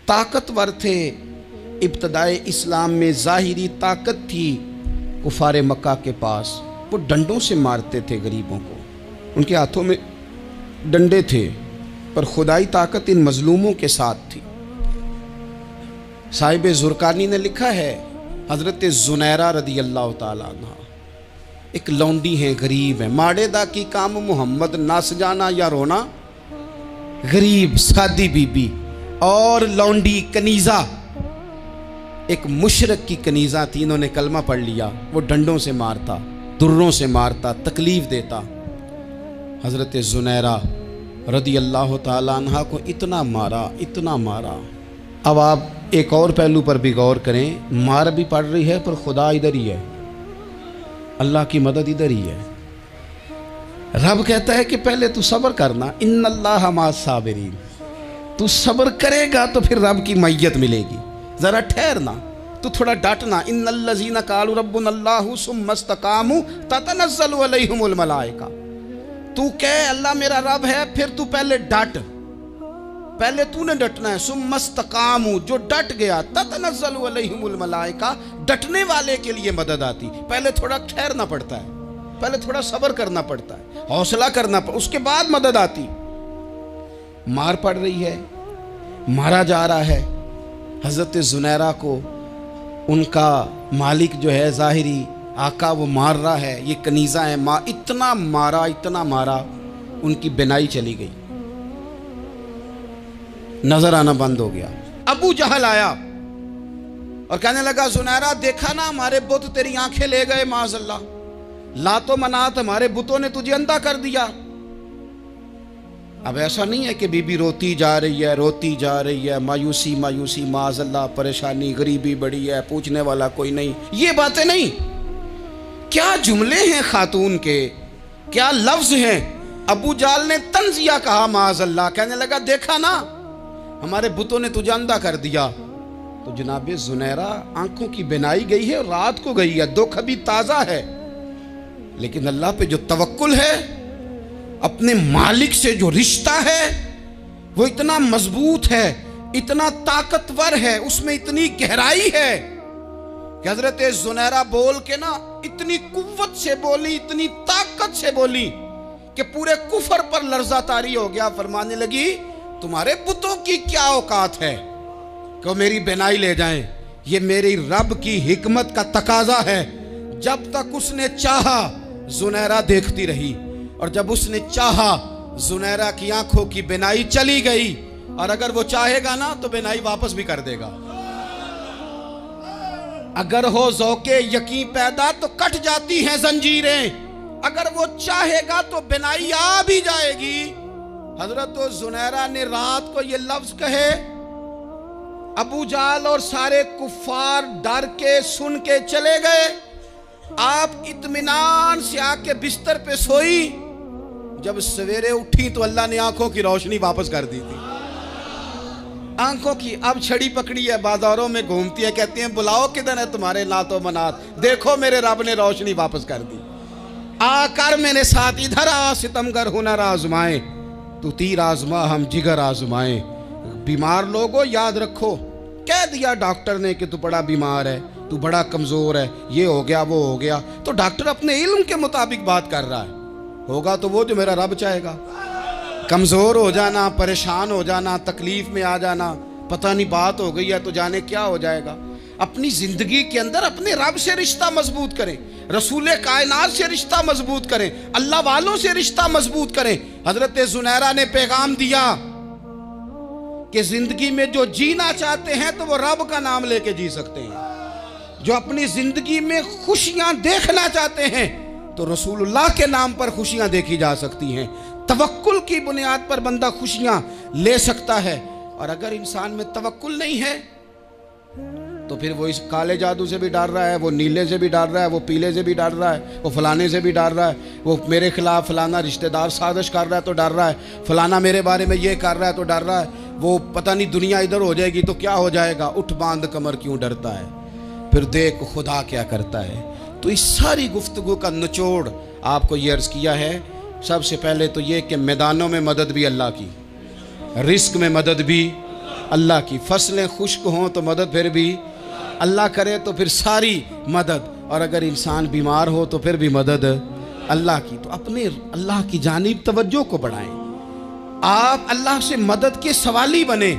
ताकतवर थे। इब्तदाए इस्लाम में ज़ाहिरी ताकत थी कुफारे मक्का के पास, वो डंडों से मारते थे गरीबों को, उनके हाथों में डंडे थे, पर खुदाई ताकत इन मजलूमों के साथ थी। साहिब ज़ुरकानी ने लिखा है, हज़रत ज़ुनैरा रदी अल्लाह ताला अन्हा एक लौंडी हैं, गरीब हैं, माड़े दा की काम मोहम्मद नस जाना या रोना, गरीब सादी बीबी और लौंडी कनीज़ा, एक मुशरक की कनीज़ा थी, इन्होंने कलमा पढ़ लिया, वो डंडों से मारता, दुर्रों से मारता, तकलीफ़ देता। हज़रत ज़ुनैरा रदी अल्लाह ताला अन्हा को इतना मारा, इतना मारा। अब आप एक और पहलू पर भी गौर करें, मार भी पड़ रही है पर खुदा इधर ही है, अल्लाह की मदद इधर ही है। रब कहता है कि पहले तू सब्र करना, इन्नल्लाह माअस साबिरीन, तू सब्र करेगा तो फिर रब की मैयत मिलेगी, ज़रा ठहरना, तू थोड़ा डांटना। इन्नल्लज़ीना क़ालू रब्बुनल्लाहु सुम्मा इस्तक़ामू ततनज़्ज़लु अलैहिमुल मलाइका, तू कह अल्लाह मेरा रब है, फिर तू पहले डट, पहले तूने डटना है। सुम्मा इस्तक़ामू, जो डट गया, ततनज़्ज़लु अलैहिमुल मलाइका, डटने वाले के लिए मदद आती, पहले थोड़ा ठहरना पड़ता है, पहले थोड़ा सब्र करना पड़ता है, हौसला करना पड़ता, उसके बाद मदद आती। मार पड़ रही है, मारा जा रहा है। हज़रत ज़ुनैरा को उनका मालिक जो है ज़ाहिरी आका वो मार रहा है, ये कनीज़ा है, इतना मारा, इतना मारा, उनकी बिनाई चली गई, नजर आना बंद हो गया। अबू जहल आया और कहने लगा, ज़ुनैरा देखा ना हमारे बुत तेरी आंखें ले गए, माज़अल्लाह, लातो मनात हमारे बुतों ने तुझे अंधा कर दिया। अब ऐसा नहीं है कि बीबी रोती जा रही है, रोती जा रही है, मायूसी मायूसी, माज़अल्लाह परेशानी, गरीबी बड़ी है, पूछने वाला कोई नहीं, ये बातें नहीं। क्या जुमले हैं खातून के, क्या लफ्ज हैं। अबू जाल ने तंजिया कहा, माज़अल्लाह, कहने लगा देखा ना हमारे बुतों ने तुझे अंधा कर दिया। तो जनाब ज़ुनैरा आंखों की बिनाई गई है, रात को गई है, दुख अभी ताज़ा है, लेकिन अल्लाह पे जो तवक्कुल है, अपने मालिक से जो रिश्ता है वो इतना मजबूत है, इतना ताकतवर है, उसमें इतनी गहराई है कि हज़रत ज़ुनैरा बोल के ना इतनी कुव्वत से बोली, इतनी ताकत से बोली कि पूरे कुफर पर लर्ज़ा तारी हो गया। फरमाने लगी, तुम्हारे बुतों की क्या औकात है कि मेरी बिनाई ले जाएं, ये मेरी रब की हिकमत का तकाजा है। जब तक उसने चाहा ज़ुनैरा देखती रही, और जब उसने चाहा ज़ुनैरा की आंखों की बिनाई चली गई, और अगर वो चाहेगा ना तो बिनाई वापस भी कर देगा। अगर हो ज़ौक़े यकीन पैदा तो कट जाती हैं जंजीरें, अगर वो चाहेगा तो बिनाई आ भी जाएगी। हजरत ज़ुनैरा ने रात को ये लफ्ज कहे, अबू जाल और सारे कुफ्फार डर के सुन के चले गए। आप इत्मीनान से आके बिस्तर पे सोई, जब सवेरे उठी तो अल्लाह ने आंखों की रोशनी वापस कर दी थी। आंखों की अब छड़ी पकड़ी है, बाजारों में घूमती है, कहती हैं बुलाओ किधर है तुम्हारे नातो मनात, देखो मेरे रब ने रोशनी वापस कर दी। आकर मेरे साथ इधर आ, सितमगर हुनर आजमाए, तू तीर आजमा हम जिगर आजमाए। बीमार लोगों याद रखो, कह दिया डॉक्टर ने कि तू बड़ा बीमार है, तू बड़ा कमजोर है, ये हो गया वो हो गया, तो डॉक्टर अपने इल्म के मुताबिक बात कर रहा है, होगा तो वो जो मेरा रब चाहेगा। कमजोर हो जाना, परेशान हो जाना, तकलीफ में आ जाना, पता नहीं बात हो गई है तो जाने क्या हो जाएगा। अपनी जिंदगी के अंदर अपने रब से रिश्ता मजबूत करें, रसूल कायनात से रिश्ता मजबूत करें, अल्लाह वालों से रिश्ता मजबूत करें। हजरत ज़ुनैरा ने पैगाम दिया कि जिंदगी में जो जीना चाहते हैं तो वो रब का नाम लेके जी सकते हैं, जो अपनी जिंदगी में खुशियां देखना चाहते हैं तो रसूलुल्लाह के नाम पर खुशियां देखी जा सकती हैं। तवक्कुल की बुनियाद पर बंदा खुशियां ले सकता है, और अगर इंसान में तवक्कुल नहीं है तो फिर वो इस काले जादू से भी डर रहा है, वो नीले से भी डर रहा है, वो पीले से भी डर रहा है, वो फलाने से भी डर रहा है, वो मेरे खिलाफ फलाना रिश्तेदार साजिश कर रहा है तो डर रहा है, फलाना मेरे बारे में ये कर रहा है तो डर रहा है, वो पता नहीं दुनिया इधर हो जाएगी तो क्या हो जाएगा, उठ बांध कमर क्यों डरता है, फिर देख खुदा क्या करता है। तो इस सारी गुफ्तगू का निचोड़ आपको ये अर्ज़ किया है। सबसे पहले तो ये कि मैदानों में मदद भी अल्लाह की, रिस्क में मदद भी, अल्लाह की। फसलें खुश्क हों तो मदद फिर भी अल्लाह करे, तो फिर सारी मदद। और अगर इंसान बीमार हो तो फिर भी मदद अल्लाह की। तो अपने अल्लाह की जानिब तवज्जो को बढ़ाएं। आप अल्लाह से मदद के सवाली बने।